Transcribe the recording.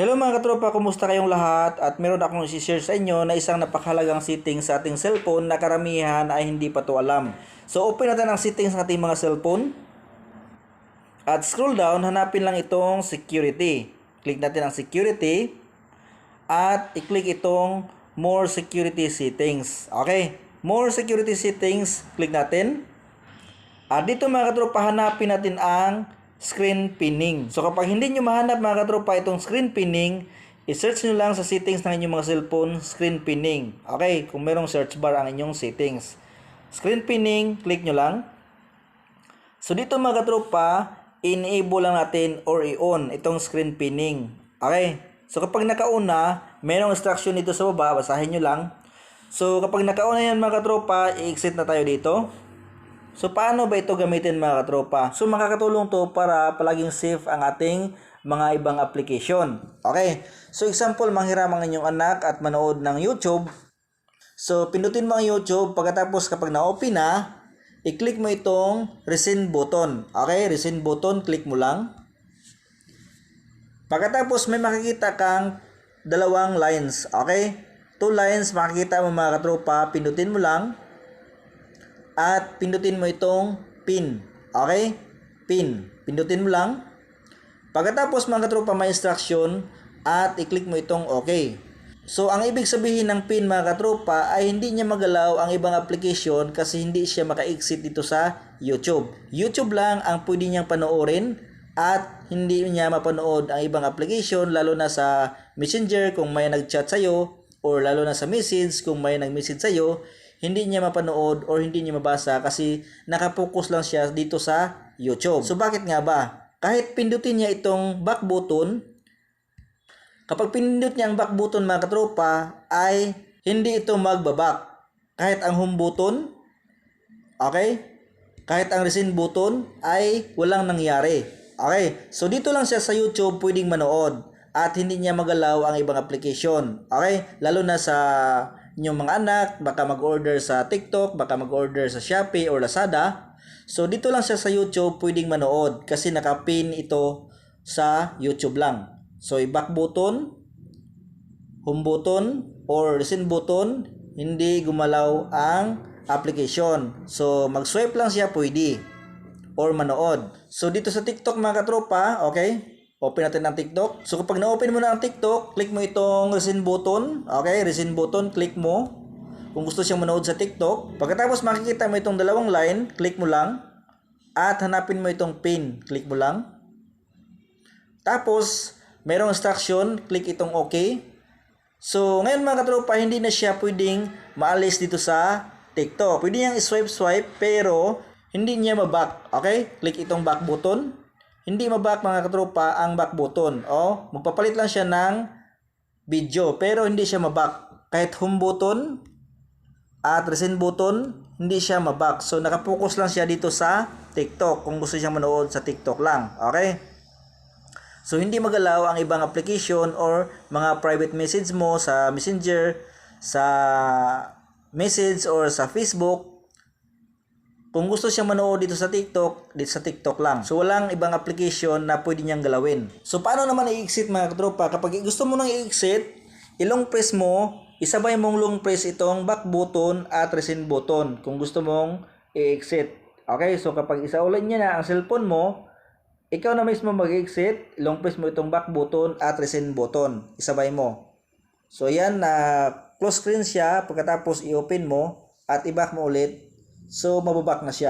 Hello mga katropa, kumusta kayong lahat? At meron akong i-share sa inyo na isang napakahalagang setting sa ating cellphone na karamihan ay hindi pa to alam. So open natin ang settings ng ating mga cellphone. At scroll down, hanapin lang itong security. Click natin ang security. At i-click itong more security settings. Okay, more security settings, click natin. At dito mga katropa, hanapin natin ang screen pinning. So kapag hindi nyo mahanap mga katropa itong screen pinning, i-search nyo lang sa settings ng inyong mga cellphone, screen pinning. Okay, kung merong search bar ang inyong settings. Screen pinning, click nyo lang. So dito mga katropa, enable lang natin or i-on itong screen pinning. Okay, so kapag nakauna, merong instruction dito sa baba, basahin nyo lang. So kapag nakauna yan mga katropa, i-exit na tayo dito. So paano ba ito gamitin mga katropa? So makakatulong to para palaging safe ang ating mga ibang application. Okay, so example, manghiram ang inyong anak at manood ng YouTube. So pindutin mo ang YouTube, pagkatapos kapag na-open na, i-click mo itong resend button. Okay, resend button, click mo lang. Pagkatapos may makikita kang dalawang lines. Okay, 2 lines makikita mo mga katropa, pindutin mo lang. At pindutin mo itong pin. Okay? Pin. Pindutin mo lang. Pagkatapos mga katropa may instruction at i-click mo itong okay. So ang ibig sabihin ng pin mga katropa ay hindi niya magalaw ang ibang application kasi hindi siya maka-exit dito sa YouTube. YouTube lang ang pwede niyang panoorin at hindi niya mapanood ang ibang application, lalo na sa Messenger kung may nag-chat sa'yo, or lalo na sa message kung may nag-message sa'yo. Hindi niya mapanood or hindi niya mabasa kasi nakapokus lang siya dito sa YouTube. So bakit nga ba? Kahit pindutin niya itong back button, kapag pinindot niya ang back button mga katropa, ay hindi ito magbabak. Kahit ang home button, okay? Kahit ang resend button ay walang nangyari. Okay? So dito lang siya sa YouTube pwedeng manood at hindi niya magalaw ang ibang application. Okay? Lalo na sa inyong mga anak, baka mag-order sa TikTok, baka mag-order sa Shopee or Lazada. So dito lang siya sa YouTube pwedeng manood kasi nakapin ito sa YouTube lang. So i-back button, home button, or resend button, hindi gumalaw ang application. So mag-swipe lang siya pwede or manood. So dito sa TikTok mga katropa, okay? Open natin ang TikTok. So kapag na-open mo na ang TikTok, click mo itong resend button. Okay, resend button, click mo. Kung gusto siyang manood sa TikTok. Pagkatapos makikita mo itong dalawang line, click mo lang. At hanapin mo itong pin, click mo lang. Tapos, mayroong instruction, click itong OK. So ngayon mga katropa, hindi na siya pwedeng maalis dito sa TikTok. Pwede niyang i-swipe pero hindi niya maback. Okay, click itong back button. Hindi maback mga katropa ang back button. O, magpapalit lang siya ng video pero hindi siya maback. Kahit home button at resend button, hindi siya maback. So nakapokus lang siya dito sa TikTok kung gusto siyang manood sa TikTok lang. Okay? So hindi magalaw ang ibang application or mga private message mo sa Messenger, sa message or sa Facebook. Kung gusto siyang manood dito sa TikTok lang. So walang ibang application na pwede niyang galawin. So paano naman i-exit mga katropa? Kapag gusto mo nang i-exit, ilong press mo, isabay mong long press itong back button at resend button kung gusto mong i-exit. Okay, so kapag isaulan niya na ang cellphone mo, ikaw na mismo mag-exit, long press mo itong back button at resend button. Isabay mo. So yan, close screen siya, pagkatapos i-open mo at i-back mo ulit. So, mababak na siya.